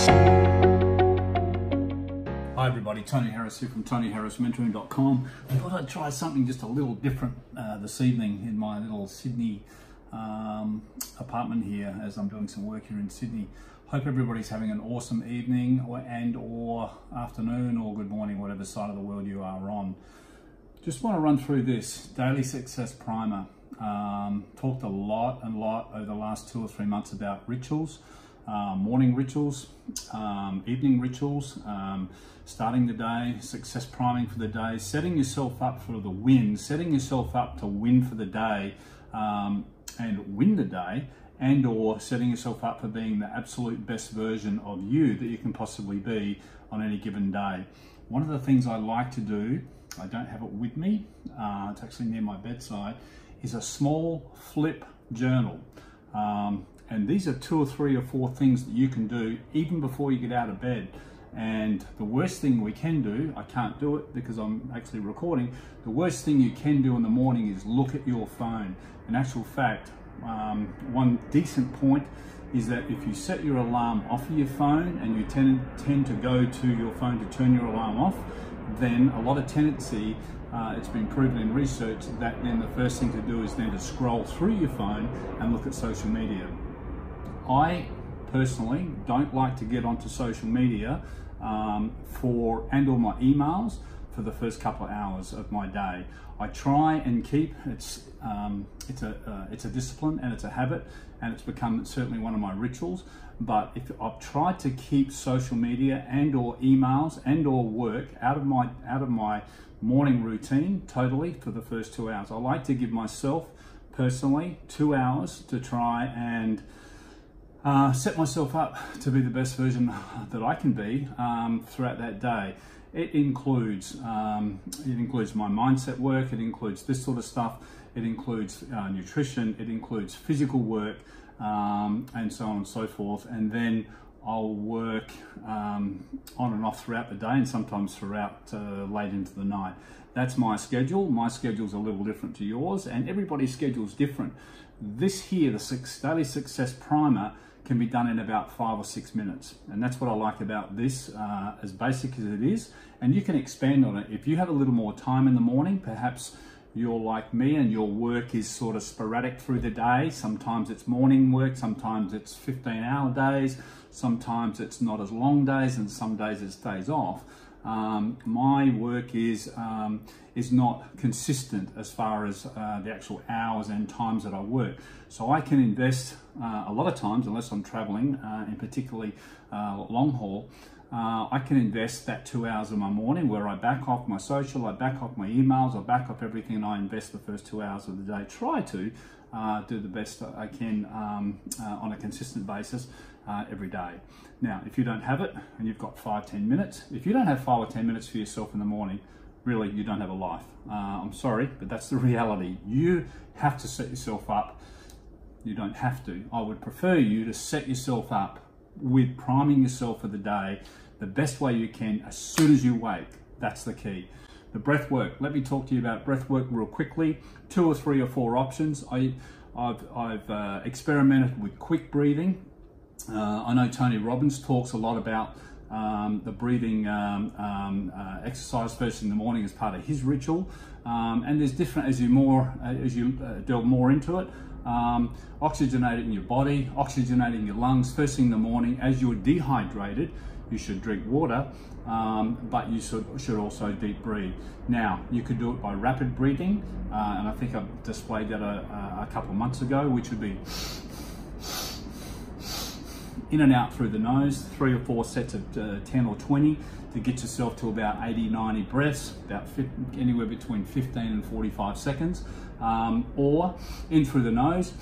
Hi everybody, Tony Harris here from TonyHarrisMentoring.com. I thought I'd try something just a little different this evening in my little Sydney apartment here as I'm doing some work here in Sydney. Hope everybody's having an awesome evening or afternoon or good morning, whatever side of the world you are on. Just want to run through this Daily Success Primer. Talked a lot over the last 2 or 3 months about rituals, morning rituals, evening rituals, starting the day, success priming for the day, setting yourself up for the win, setting yourself up to win for the day and win the day, and or setting yourself up for being the absolute best version of you that you can possibly be on any given day. One of the things I like to do, I don't have it with me, it's actually near my bedside, is a small flip journal. And these are 2 or 3 or 4 things that you can do even before you get out of bed. And the worst thing we can do, I can't do it because I'm actually recording, the worst thing you can do in the morning is look at your phone. In actual fact, one decent point is that if you set your alarm off of your phone and you tend to go to your phone to turn your alarm off, then a lot of tendency, it's been proven in research that then the first thing to do is then to scroll through your phone and look at social media. I personally don't like to get onto social media or my emails for the first couple of hours of my day. I try and keep, it's a discipline and it's a habit, and it's become certainly one of my rituals, but if I've tried to keep social media and or emails and or work out of my morning routine totally for the first 2 hours. I like to give myself personally 2 hours to try and set myself up to be the best version that I can be throughout that day. It includes my mindset work, it includes this sort of stuff, it includes nutrition, it includes physical work, and so on and so forth. And then I'll work on and off throughout the day, and sometimes throughout late into the night. That's my schedule. My schedule's a little different to yours, and everybody's schedule's different. This here, the Daily Success Primer, can be done in about 5 or 6 minutes. And that's what I like about this, as basic as it is. And you can expand on it. If you have a little more time in the morning, perhaps you're like me and your work is sort of sporadic through the day. Sometimes it's morning work, sometimes it's 15-hour days, sometimes it's not as long days, and some days it's days off. My work is not consistent as far as the actual hours and times that I work. So I can invest a lot of times, unless I'm traveling, and particularly long haul, I can invest that 2 hours of my morning where I back off my social, I back off my emails, I back off everything, and I invest the first 2 hours of the day. Try to do the best I can on a consistent basis every day. Now, if you don't have it and you've got 5-10 minutes, if you don't have 5 or 10 minutes for yourself in the morning, really, you don't have a life. I'm sorry, but that's the reality. You have to set yourself up. You don't have to. I would prefer you to set yourself up with priming yourself for the day the best way you can as soon as you wake. That's the key. The breath work. Let me talk to you about breath work real quickly. 2 or 3 or 4 options. I've experimented with quick breathing. I know Tony Robbins talks a lot about the breathing exercise first in the morning as part of his ritual, and there's different as you delve more into it. Oxygenating your body, oxygenating your lungs first thing in the morning. As you're dehydrated, you should drink water, but you should also deep breathe. Now, you could do it by rapid breathing, and I think I've displayed that a couple of months ago, which would be in and out through the nose, 3 or 4 sets of 10 or 20 to get yourself to about 80-90 breaths, about anywhere between 15 and 45 seconds, or in through the nose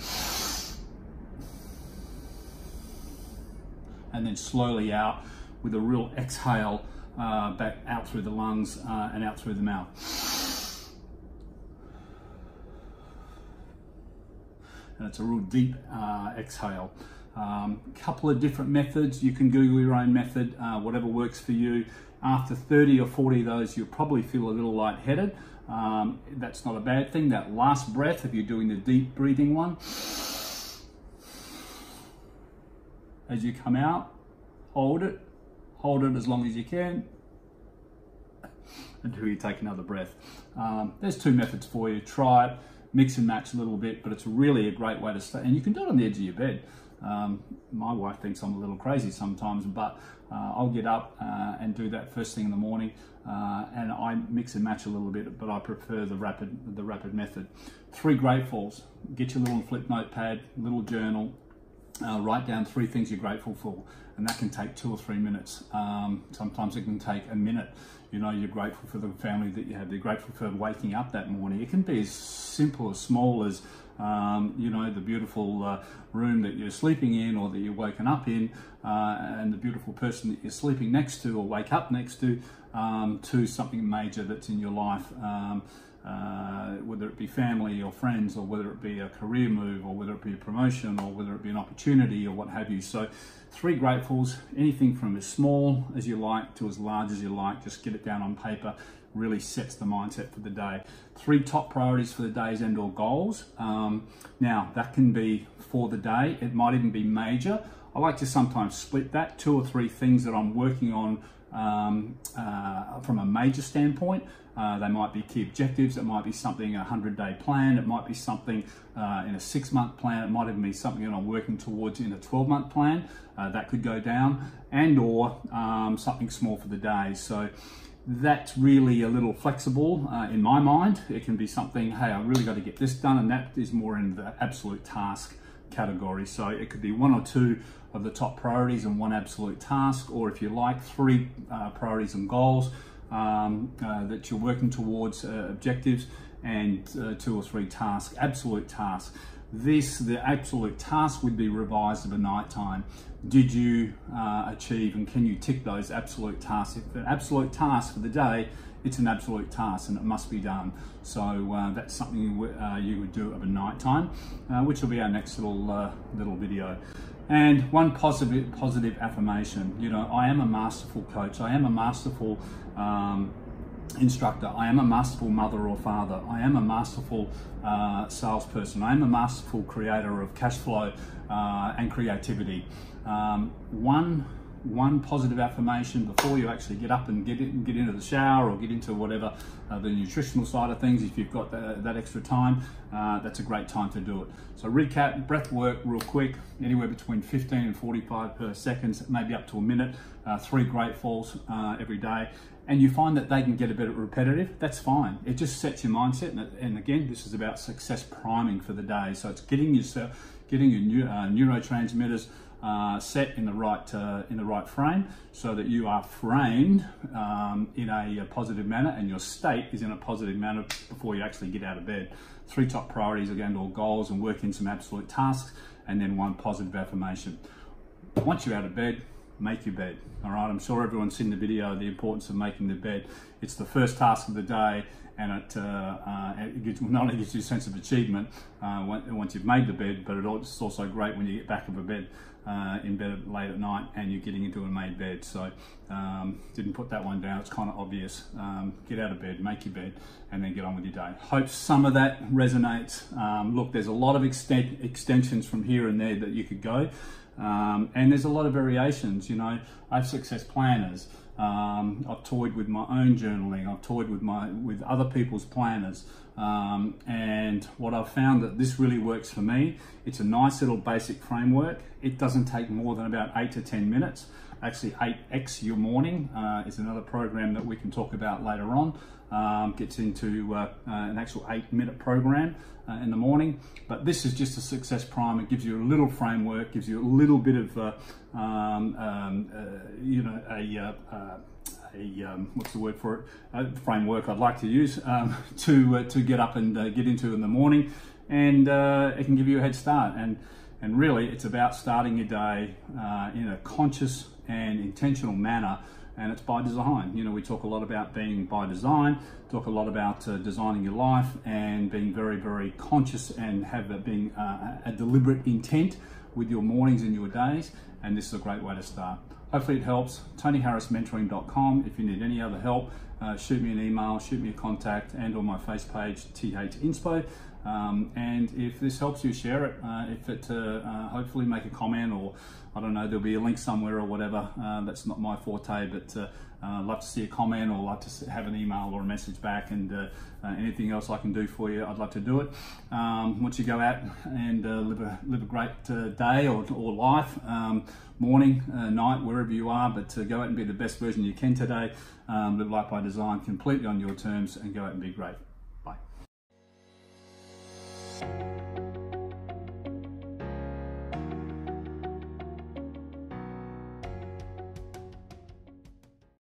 and then slowly out with a real exhale back out through the lungs and out through the mouth. And it's a real deep exhale. Couple of different methods. You can Google your own method, whatever works for you. After 30 or 40 of those, you'll probably feel a little lightheaded. That's not a bad thing. That last breath, if you're doing the deep breathing one, as you come out, hold it as long as you can, until you take another breath. There's 2 methods for you. Try it, mix and match a little bit, but it's really a great way to start. And you can do it on the edge of your bed. My wife thinks I'm a little crazy sometimes, but I'll get up and do that first thing in the morning, and I mix and match a little bit, but I prefer the rapid method. 3 gratefuls. Get your little flip notepad, little journal, write down 3 things you're grateful for, and that can take 2 or 3 minutes. Sometimes it can take a minute. You know, you're grateful for the family that you have. You're grateful for waking up that morning. It can be as simple, as small as, you know, the beautiful room that you're sleeping in or that you're woken up in, and the beautiful person that you're sleeping next to or wake up next to something major that's in your life. Whether it be family or friends, or whether it be a career move, or whether it be a promotion, or whether it be an opportunity, or what have you. So 3 gratefuls, anything from as small as you like to as large as you like, just get it down on paper, really sets the mindset for the day. 3 top priorities for the days and or goals. Now that can be for the day, it might even be major. I like to sometimes split that, 2 or 3 things that I'm working on from a major standpoint. They might be key objectives, it might be something, a 100-day plan, it might be something in a 6-month plan, it might even be something that I'm working towards in a 12-month plan. That could go down, and or something small for the day. So that's really a little flexible in my mind. It can be something, hey, I really got to get this done, and that is more in the absolute task category. So it could be 1 or 2 of the top priorities and 1 absolute task, or if you like, 3 priorities and goals that you're working towards, objectives, and 2 or 3 tasks, absolute tasks. The absolute task would be revised at night time. Did you achieve, and can you tick those absolute tasks? If an absolute task for the day, it's an absolute task and it must be done. So that's something you would do at night time, which will be our next little video. And 1 positive affirmation. You know, I am a masterful coach. I am a masterful instructor. I am a masterful mother or father. I am a masterful salesperson. I am a masterful creator of cash flow and creativity. One positive affirmation before you actually get up and get into the shower, or get into whatever the nutritional side of things. If you've got that extra time, that's a great time to do it. So recap, breath work real quick, anywhere between 15 and 45 per seconds, maybe up to a minute. 3 gratefuls every day, and you find that they can get a bit repetitive. That's fine. It just sets your mindset, and again, this is about success priming for the day. So it's getting your neurotransmitters set in the right frame, so that you are framed in a positive manner, and your state is in a positive manner before you actually get out of bed. 3 top priorities, again, or goals, and work in some absolute tasks, and then 1 positive affirmation. Once you're out of bed, make your bed. All right, I'm sure everyone's seen the video, the importance of making the bed. It's the first task of the day, and it not only gives you a sense of achievement once you've made the bed, but it's also great when you get back in bed late at night and you're getting into a made bed. So didn't put that one down, it's kind of obvious. Get out of bed, make your bed, and then get on with your day. Hope some of that resonates. Look, there's a lot of extensions from here and there that you could go. And there's a lot of variations. You know, I have success planners. I've toyed with my own journaling. I've toyed with other people's planners. And what I've found that this really works for me. It's a nice little basic framework. It doesn't take more than about 8 to 10 minutes. Actually, 8x Your Morning is another program that we can talk about later on. Gets into an actual 8-minute program in the morning, but this is just a success prime. It gives you a little framework, gives you a little bit of what's the word for it? Framework I'd like to use to get up and get into in the morning, and it can give you a head start. And really, it's about starting your day in a conscious and intentional manner. And it's by design. You know, we talk a lot about being by design, talk a lot about designing your life and being very, very conscious, and have that being a deliberate intent with your mornings and your days. And this is a great way to start. Hopefully it helps. TonyHarrisMentoring.com. If you need any other help, shoot me an email, shoot me a contact, and on my face page, TH Inspo. And if this helps you, share it. If it hopefully make a comment, or I don't know, there'll be a link somewhere or whatever. That's not my forte, but I'd love to see a comment, or love to have an email or a message back, and anything else I can do for you, I'd love to do it. Once you go out and live a great day or life, morning, night, wherever you are, but go out and be the best version you can today. Live life by design, completely on your terms, and go out and be great. Bye.